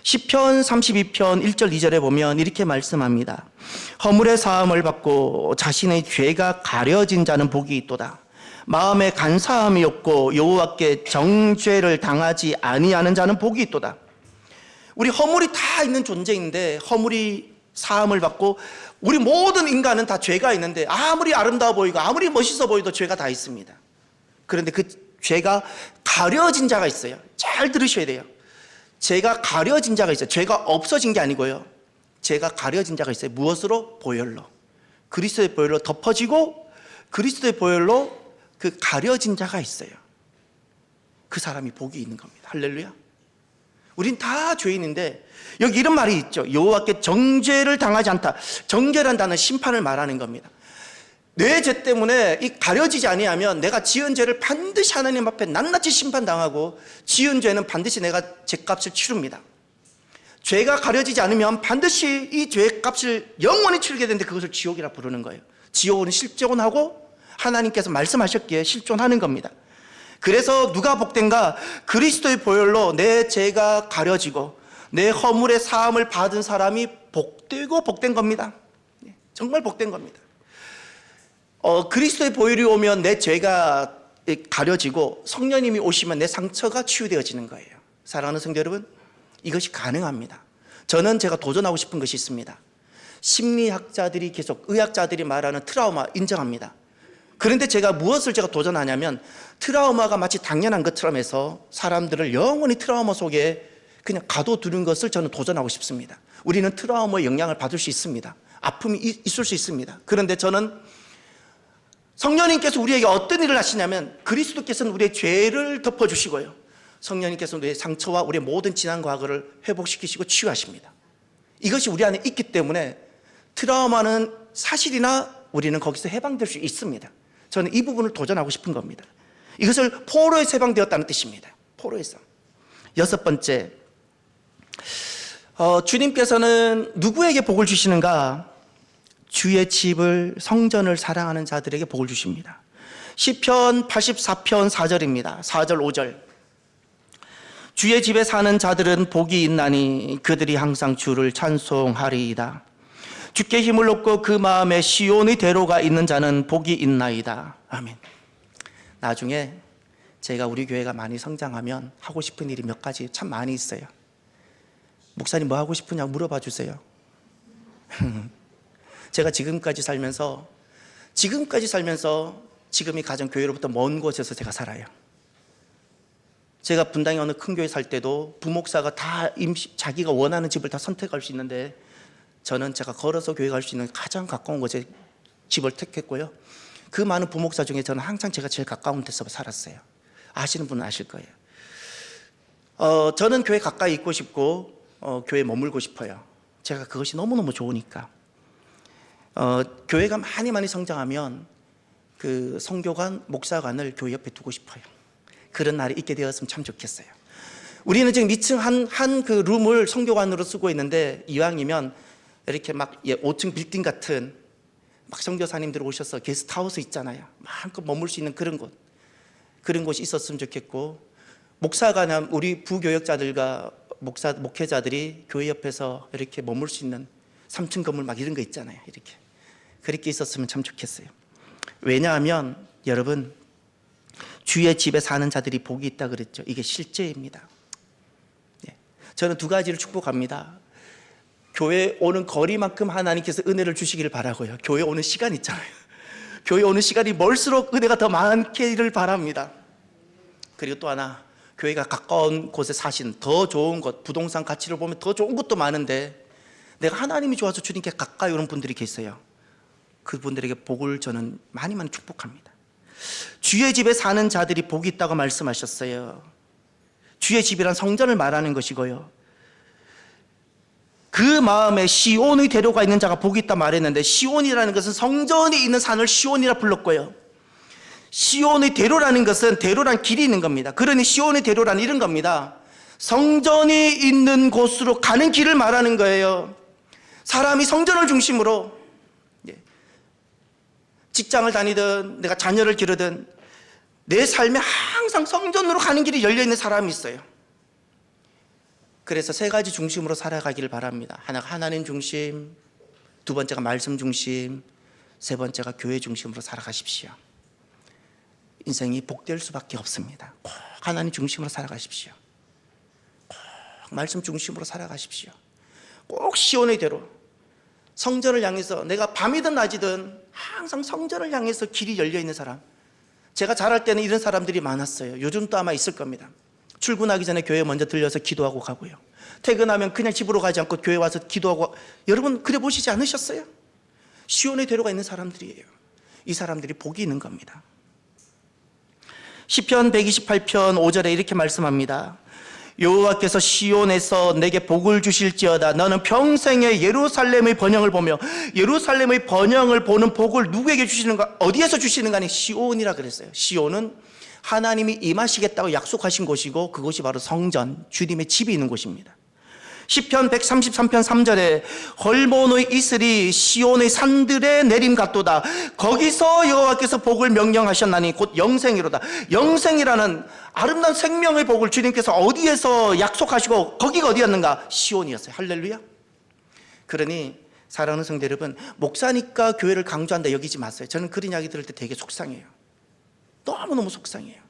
시편 32편 1절 2절에 보면 이렇게 말씀합니다. 허물의 사함을 받고 자신의 죄가 가려진 자는 복이 있도다. 마음에 간사함이 없고 여호와께 정죄를 당하지 아니하는 자는 복이 있도다. 우리 허물이 다 있는 존재인데 허물이 사함을 받고, 우리 모든 인간은 다 죄가 있는데 아무리 아름다워 보이고 아무리 멋있어 보여도 죄가 다 있습니다. 그런데 그 죄가 가려진 자가 있어요. 잘 들으셔야 돼요. 죄가 가려진 자가 있어요. 죄가 없어진 게 아니고요. 죄가 가려진 자가 있어요. 무엇으로? 보혈로. 그리스도의 보혈로 덮어지고 그리스도의 보혈로 그 가려진 자가 있어요. 그 사람이 복이 있는 겁니다. 할렐루야. 우린 다 죄인인데 여기 이런 말이 있죠. 여호와께 정죄를 당하지 않다. 정죄란 단어는 심판을 말하는 겁니다. 내 죄 때문에 이 가려지지 아니하면 내가 지은 죄를 반드시 하나님 앞에 낱낱이 심판당하고, 지은 죄는 반드시 내가 죄값을 치릅니다. 죄가 가려지지 않으면 반드시 이 죄값을 영원히 치르게 되는데 그것을 지옥이라 부르는 거예요. 지옥은 실존하고 하나님께서 말씀하셨기에 실존하는 겁니다. 그래서 누가 복된가? 그리스도의 보혈로 내 죄가 가려지고 내 허물의 사함을 받은 사람이 복되고 복된 겁니다. 정말 복된 겁니다. 그리스도의 보혈이 오면 내 죄가 가려지고 성령님이 오시면 내 상처가 치유되어지는 거예요. 사랑하는 성도 여러분, 이것이 가능합니다. 저는 제가 도전하고 싶은 것이 있습니다. 심리학자들이 계속, 의학자들이 말하는 트라우마 인정합니다. 그런데 제가 무엇을 도전하냐면, 트라우마가 마치 당연한 것처럼 해서 사람들을 영원히 트라우마 속에 그냥 가둬두는 것을 저는 도전하고 싶습니다. 우리는 트라우마의 영향을 받을 수 있습니다. 아픔이 있을 수 있습니다. 그런데 저는 성령님께서 우리에게 어떤 일을 하시냐면, 그리스도께서는 우리의 죄를 덮어주시고요, 성령님께서는 우리의 상처와 우리의 모든 지난 과거를 회복시키시고 치유하십니다. 이것이 우리 안에 있기 때문에 트라우마는 사실이나 우리는 거기서 해방될 수 있습니다. 저는 이 부분을 도전하고 싶은 겁니다. 이것을 포로에서 해방되었다는 뜻입니다. 포로에서. 여섯 번째, 주님께서는 누구에게 복을 주시는가? 주의 집을, 성전을 사랑하는 자들에게 복을 주십니다. 시편 84편 4절입니다. 4절 5절. 주의 집에 사는 자들은 복이 있나니 그들이 항상 주를 찬송하리이다. 주께 힘을 얻고 그 마음에 시온의 대로가 있는 자는 복이 있나이다. 아멘. 나중에 제가 우리 교회가 많이 성장하면 하고 싶은 일이 몇 가지 참 많이 있어요. 목사님 뭐 하고 싶으냐고 물어봐 주세요. 제가 지금까지 살면서 지금이 가정 교회로부터 먼 곳에서 제가 살아요. 제가 분당에 어느 큰 교회 살 때도 부목사가 다 자기가 원하는 집을 다 선택할 수 있는데, 저는 제가 걸어서 교회 갈 수 있는 가장 가까운 곳에 집을 택했고요. 그 많은 부목사 중에 저는 항상 제가 제일 가까운 데서 살았어요. 아시는 분은 아실 거예요. 저는 교회 가까이 있고 싶고 교회에 머물고 싶어요. 제가 그것이 너무너무 좋으니까. 교회가 많이 성장하면 그 성교관, 목사관을 교회 옆에 두고 싶어요. 그런 날이 있게 되었으면 참 좋겠어요. 우리는 지금 2층 한 그 룸을 성교관으로 쓰고 있는데, 이왕이면 이렇게 막 5층 빌딩 같은 막 선교사님들 오셔서 게스트하우스 있잖아요. 마음껏 머물 수 있는 그런 곳이 있었으면 좋겠고, 목사관은 우리 부교역자들과 목회자들이 교회 옆에서 이렇게 머물 수 있는 3층 건물 막 이런 거 있잖아요. 이렇게 그렇게 있었으면 참 좋겠어요. 왜냐하면 여러분, 주의 집에 사는 자들이 복이 있다 그랬죠. 이게 실제입니다. 저는 두 가지를 축복합니다. 교회 오는 거리만큼 하나님께서 은혜를 주시기를 바라고요. 교회 오는 시간 있잖아요. 교회 오는 시간이 멀수록 은혜가 더 많기를 바랍니다. 그리고 또 하나, 교회가 가까운 곳에 사신 더 좋은 곳, 부동산 가치를 보면 더 좋은 곳도 많은데, 내가 하나님이 좋아서 주님께 가까이 오는 분들이 계세요. 그분들에게 복을 저는 많이 축복합니다. 주의 집에 사는 자들이 복이 있다고 말씀하셨어요. 주의 집이란 성전을 말하는 것이고요, 그 마음에 시온의 대로가 있는 자가 복이 있다 말했는데, 시온이라는 것은 성전이 있는 산을 시온이라 불렀고요, 시온의 대로라는 것은, 대로란 길이 있는 겁니다. 그러니 시온의 대로란 이런 겁니다. 성전이 있는 곳으로 가는 길을 말하는 거예요. 사람이 성전을 중심으로, 직장을 다니든 내가 자녀를 기르든 내 삶에 항상 성전으로 가는 길이 열려있는 사람이 있어요. 그래서 세 가지 중심으로 살아가기를 바랍니다. 하나가 하나님 중심, 두 번째가 말씀 중심, 세 번째가 교회 중심으로 살아가십시오. 인생이 복될 수밖에 없습니다. 꼭 하나님 중심으로 살아가십시오. 꼭 말씀 중심으로 살아가십시오. 꼭 시온의 대로 성전을 향해서, 내가 밤이든 낮이든 항상 성전을 향해서 길이 열려있는 사람. 제가 자랄 때는 이런 사람들이 많았어요. 요즘도 아마 있을 겁니다. 출근하기 전에 교회 먼저 들려서 기도하고 가고요. 퇴근하면 그냥 집으로 가지 않고 교회 와서 기도하고. 여러분 그래 보시지 않으셨어요? 시온의 대로가 있는 사람들이에요. 이 사람들이 복이 있는 겁니다. 시편 128편 5절에 이렇게 말씀합니다. 여호와께서 시온에서 내게 복을 주실지어다. 너는 평생에 예루살렘의 번영을 보며, 예루살렘의 번영을 보는 복을 누구에게 주시는가? 어디에서 주시는가? 아니, 시온이라 그랬어요. 시온은 하나님이 임하시겠다고 약속하신 곳이고, 그곳이 바로 성전, 주님의 집이 있는 곳입니다. 시편 133편 3절에 헐몬의 이슬이 시온의 산들에 내림 같도다. 거기서 여호와께서 복을 명령하셨나니 곧 영생이로다. 영생이라는 아름다운 생명의 복을 주님께서 어디에서 약속하시고, 거기가 어디였는가? 시온이었어요. 할렐루야. 그러니 사랑하는 성도 여러분, 목사니까 교회를 강조한다 여기지 마세요. 저는 그런 이야기 들을 때 되게 속상해요. 너무너무 속상해요.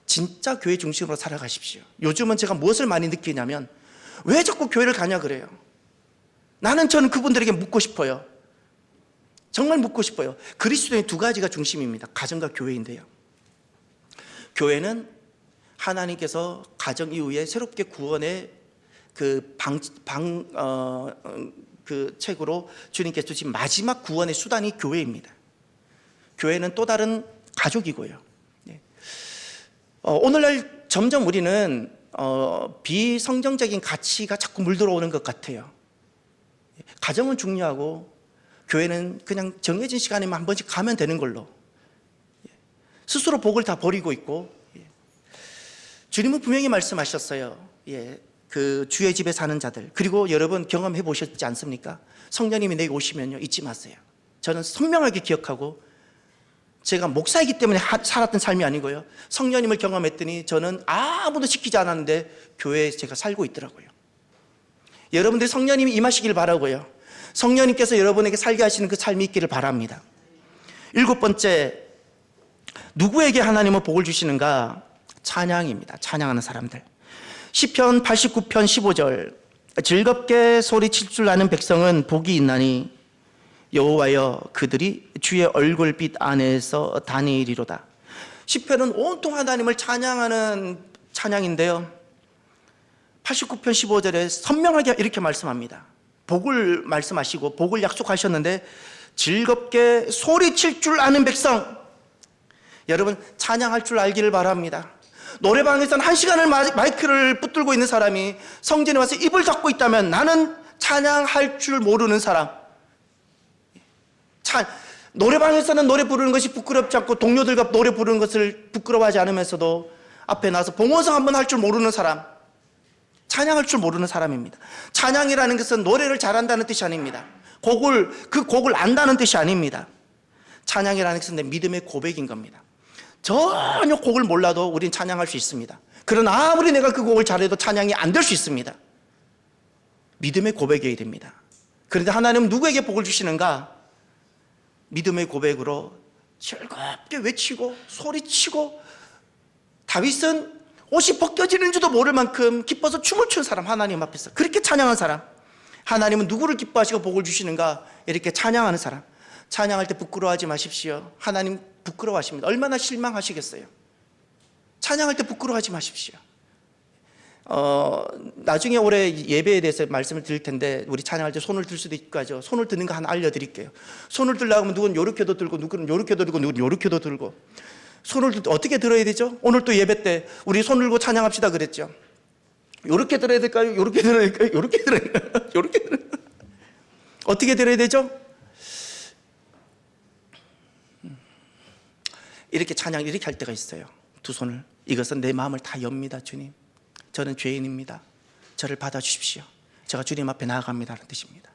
진짜 교회 중심으로 살아가십시오. 요즘은 제가 무엇을 많이 느끼냐면, 왜 자꾸 교회를 가냐 그래요. 저는 그분들에게 묻고 싶어요. 정말 묻고 싶어요. 그리스도의 두 가지가 중심입니다. 가정과 교회인데요. 교회는 하나님께서 가정 이후에 새롭게 구원의 그 책으로 주님께서 주신 마지막 구원의 수단이 교회입니다. 교회는 또 다른 가족이고요. 오늘날 점점 우리는 비성경적인 가치가 자꾸 물들어오는 것 같아요. 가정은 중요하고 교회는 그냥 정해진 시간에만 한 번씩 가면 되는 걸로 스스로 복을 다 버리고 있고, 주님은 분명히 말씀하셨어요. 그 주의 집에 사는 자들, 그리고 여러분 경험해 보셨지 않습니까? 성령님이 내게 오시면요, 잊지 마세요. 저는 선명하게 기억하고, 제가 목사이기 때문에 살았던 삶이 아니고요, 성령님을 경험했더니 저는 아무도 시키지 않았는데 교회에 제가 살고 있더라고요. 여러분들이 성령님이 임하시길 바라고요, 성령님께서 여러분에게 살게 하시는 그 삶이 있기를 바랍니다. 일곱 번째, 누구에게 하나님은 복을 주시는가? 찬양입니다. 찬양하는 사람들. 시편 89편 15절, 즐겁게 소리칠 줄 아는 백성은 복이 있나니 여호와여 그들이 주의 얼굴빛 안에서 다니리로다. 시편은 온통 하나님을 찬양하는 찬양인데요, 89편 15절에 선명하게 이렇게 말씀합니다. 복을 말씀하시고 복을 약속하셨는데, 즐겁게 소리칠 줄 아는 백성. 여러분 찬양할 줄 알기를 바랍니다. 노래방에서는 1시간을 마이크를 붙들고 있는 사람이 성전에 와서 입을 닫고 있다면, 나는 찬양할 줄 모르는 사람. 노래방에서는 노래 부르는 것이 부끄럽지 않고 동료들과 노래 부르는 것을 부끄러워하지 않으면서도 앞에 나서 봉헌성 한번 할 줄 모르는 사람, 찬양할 줄 모르는 사람입니다. 찬양이라는 것은 노래를 잘한다는 뜻이 아닙니다. 그 곡을 안다는 뜻이 아닙니다. 찬양이라는 것은 내 믿음의 고백인 겁니다. 전혀 곡을 몰라도 우린 찬양할 수 있습니다. 그러나 아무리 내가 그 곡을 잘해도 찬양이 안 될 수 있습니다. 믿음의 고백이어야 됩니다. 그런데 하나님은 누구에게 복을 주시는가? 믿음의 고백으로 즐겁게 외치고 소리치고, 다윗은 옷이 벗겨지는 줄도 모를 만큼 기뻐서 춤을 추는 사람, 하나님 앞에서 그렇게 찬양한 사람. 하나님은 누구를 기뻐하시고 복을 주시는가? 이렇게 찬양하는 사람. 찬양할 때 부끄러워하지 마십시오. 하나님 부끄러워하십니다. 얼마나 실망하시겠어요. 찬양할 때 부끄러워하지 마십시오. 나중에 올해 예배에 대해서 말씀을 드릴 텐데, 우리 찬양할 때 손을 들 수도 있고 하죠. 손을 드는 거 하나 알려드릴게요. 손을 들려고 하면 누구는 요렇게도 들고, 누구는 요렇게도 들고, 누구는 요렇게도 들고. 손을 어떻게 들어야 되죠? 오늘 또 예배 때 우리 손 들고 찬양합시다 그랬죠. 요렇게 들어야 될까요? 요렇게 들어야 될까요? 요렇게 들어야 될까요? 요렇게 들어야 될까요? 어떻게 들어야 되죠? 이렇게 찬양 이렇게 할 때가 있어요. 두 손을. 이것은 내 마음을 다 엽니다. 주님, 저는 죄인입니다. 저를 받아주십시오. 제가 주님 앞에 나아갑니다라는 뜻입니다.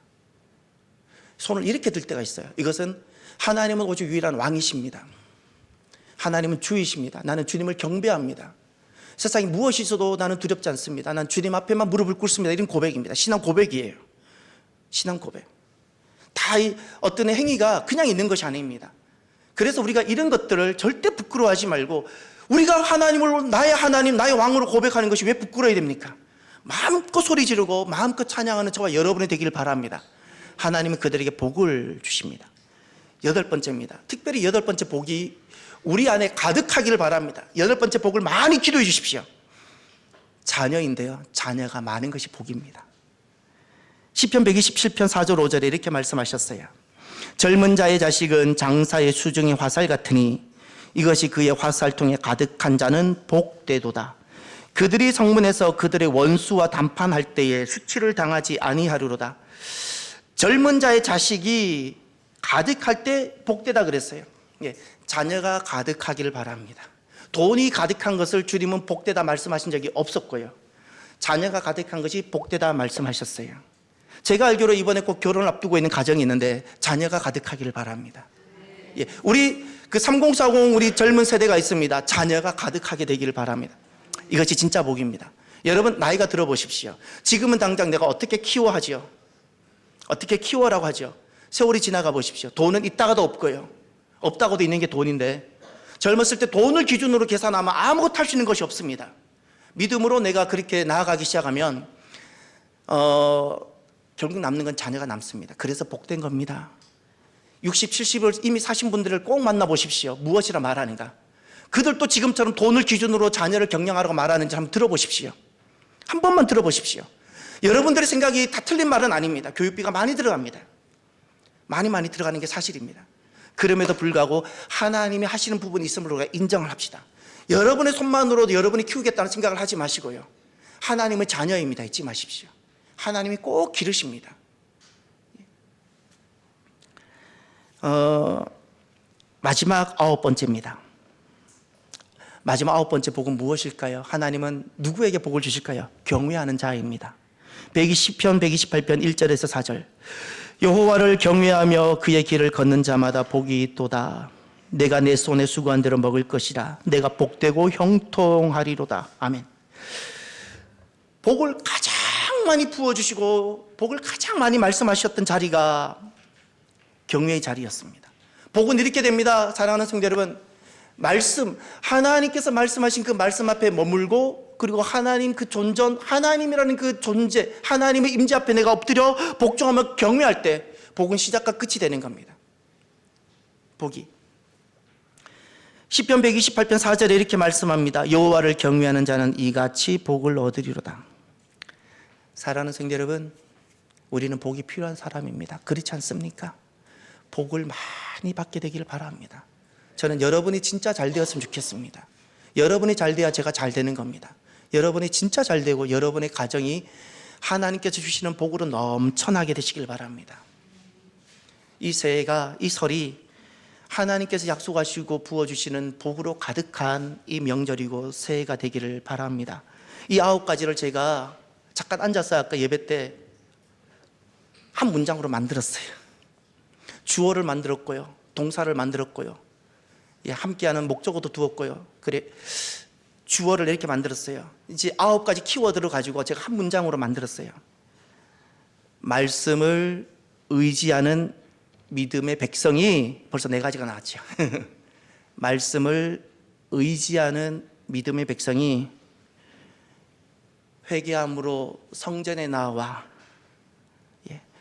손을 이렇게 들 때가 있어요. 이것은 하나님은 오직 유일한 왕이십니다. 하나님은 주이십니다. 나는 주님을 경배합니다. 세상에 무엇이 있어도 나는 두렵지 않습니다. 난 주님 앞에만 무릎을 꿇습니다. 이런 고백입니다. 신앙 고백이에요. 신앙 고백. 다 어떤 행위가 그냥 있는 것이 아닙니다. 그래서 우리가 이런 것들을 절대 부끄러워하지 말고, 우리가 하나님을 나의 하나님, 나의 왕으로 고백하는 것이 왜 부끄러워야 됩니까? 마음껏 소리 지르고 마음껏 찬양하는 저와 여러분이 되기를 바랍니다. 하나님은 그들에게 복을 주십니다. 8번째입니다. 특별히 8번째 복이 우리 안에 가득하기를 바랍니다. 8번째 복을 많이 기도해 주십시오. 자녀인데요, 자녀가 많은 것이 복입니다. 시편 127편 4절 5절에 이렇게 말씀하셨어요. 젊은 자의 자식은 장사의 수중의 화살 같으니 이것이 그의 화살통에 가득한 자는 복되도다. 그들이 성문에서 그들의 원수와 담판할 때에 수치를 당하지 아니하리로다. 젊은 자의 자식이 가득할 때 복되다 그랬어요. 예, 자녀가 가득하기를 바랍니다. 돈이 가득한 것을 주님은 복되다 말씀하신 적이 없었고요. 자녀가 가득한 것이 복되다 말씀하셨어요. 제가 알기로 이번에 꼭 결혼을 앞두고 있는 가정이 있는데 자녀가 가득하기를 바랍니다. 예, 우리 그 3040 우리 젊은 세대가 있습니다. 자녀가 가득하게 되기를 바랍니다. 이것이 진짜 복입니다. 여러분, 나이가 들어보십시오. 지금은 당장 내가 어떻게 키워하지요? 어떻게 키워라고 하죠? 세월이 지나가 보십시오. 돈은 있다가도 없고요. 없다고도 있는 게 돈인데, 젊었을 때 돈을 기준으로 계산하면 아무것도 할 수 있는 것이 없습니다. 믿음으로 내가 그렇게 나아가기 시작하면 결국 남는 건 자녀가 남습니다. 그래서 복된 겁니다. 60, 70을 이미 사신 분들을 꼭 만나보십시오. 무엇이라 말하는가? 그들도 지금처럼 돈을 기준으로 자녀를 경영하라고 말하는지 한번 들어보십시오. 한 번만 들어보십시오. 여러분들의 생각이 다 틀린 말은 아닙니다. 교육비가 많이 들어갑니다. 많이 들어가는 게 사실입니다. 그럼에도 불구하고 하나님이 하시는 부분이 있음을 우리가 인정을 합시다. 여러분의 손만으로도 여러분이 키우겠다는 생각을 하지 마시고요. 하나님의 자녀입니다. 잊지 마십시오. 하나님이 꼭 기르십니다. 마지막 9번째입니다. 마지막 9번째 복은 무엇일까요? 하나님은 누구에게 복을 주실까요? 경외하는 자입니다. 120편 128편 1절에서 4절. 여호와를 경외하며 그의 길을 걷는 자마다 복이 있도다. 내가 내 손에 수고한 대로 먹을 것이라. 내가 복되고 형통하리로다. 아멘. 복을 가장 많이 부어주시고 복을 가장 많이 말씀하셨던 자리가 경외의 자리였습니다. 복은 이렇게 됩니다. 사랑하는 성도 여러분, 말씀, 하나님께서 말씀하신 그 말씀 앞에 머물고, 그리고 하나님 그 존전, 하나님이라는 그 존재, 하나님의 임재 앞에 내가 엎드려 복종하며 경외할 때 복은 시작과 끝이 되는 겁니다. 복이. 시편 128편 4절에 이렇게 말씀합니다. 여호와를 경외하는 자는 이같이 복을 얻으리로다. 사랑하는 성도 여러분, 우리는 복이 필요한 사람입니다. 그렇지 않습니까? 복을 많이 받게 되기를 바랍니다. 저는 여러분이 진짜 잘 되었으면 좋겠습니다. 여러분이 잘 돼야 제가 잘 되는 겁니다. 여러분이 진짜 잘 되고 여러분의 가정이 하나님께서 주시는 복으로 넘쳐나게 되시길 바랍니다. 이 새해가, 이 설이 하나님께서 약속하시고 부어주시는 복으로 가득한 이 명절이고 새해가 되기를 바랍니다. 이 9가지를 제가 잠깐 앉아서 아까 예배 때 한 문장으로 만들었어요. 주어를 만들었고요, 동사를 만들었고요, 함께하는 목적어도 두었고요. 그래, 주어를 이렇게 만들었어요. 이제 9가지 키워드를 가지고 제가 한 문장으로 만들었어요. 말씀을 의지하는 믿음의 백성이, 벌써 4가지가 나왔죠. 말씀을 의지하는 믿음의 백성이 회개함으로 성전에 나와,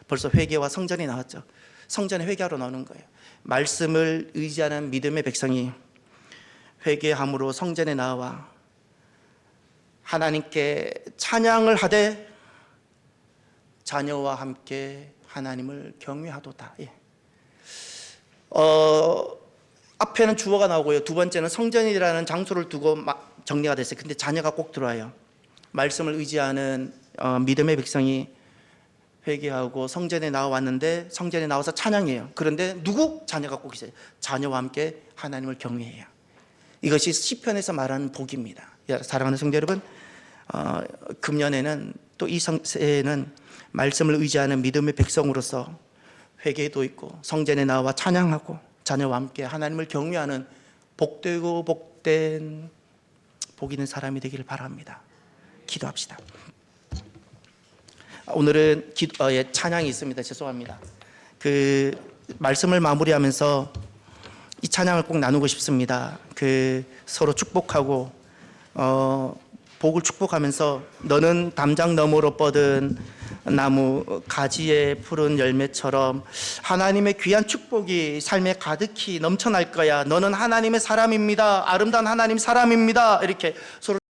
벌써 회개와 성전이 나왔죠. 성전에 회개하러 나오는 거예요. 말씀을 의지하는 믿음의 백성이 회개함으로 성전에 나와 하나님께 찬양을 하되 자녀와 함께 하나님을 경외하도다. 앞에는 주어가 나오고요. 두 번째는 성전이라는 장소를 두고 정리가 됐어요. 근데 자녀가 꼭 들어와요. 말씀을 의지하는 믿음의 백성이 회개하고 성전에 나왔는데 성전에 나와서 찬양해요. 그런데 누구? 자녀가 꼭 있어요. 자녀와 함께 하나님을 경외해요. 이것이 시편에서 말하는 복입니다. 사랑하는 성도 여러분, 금년에는 또 이 새해에는 말씀을 의지하는 믿음의 백성으로서 회개도 있고 성전에 나와 찬양하고 자녀와 함께 하나님을 경외하는 복되고 복된 복 있는 사람이 되기를 바랍니다. 기도합시다. 오늘은 찬양이 있습니다. 죄송합니다. 그 말씀을 마무리하면서 이 찬양을 꼭 나누고 싶습니다. 서로 축복하고 복을 축복하면서 너는 담장 너머로 뻗은 나무 가지에 푸른 열매처럼 하나님의 귀한 축복이 삶에 가득히 넘쳐날 거야. 너는 하나님의 사람입니다. 아름다운 하나님 사람입니다. 이렇게 서로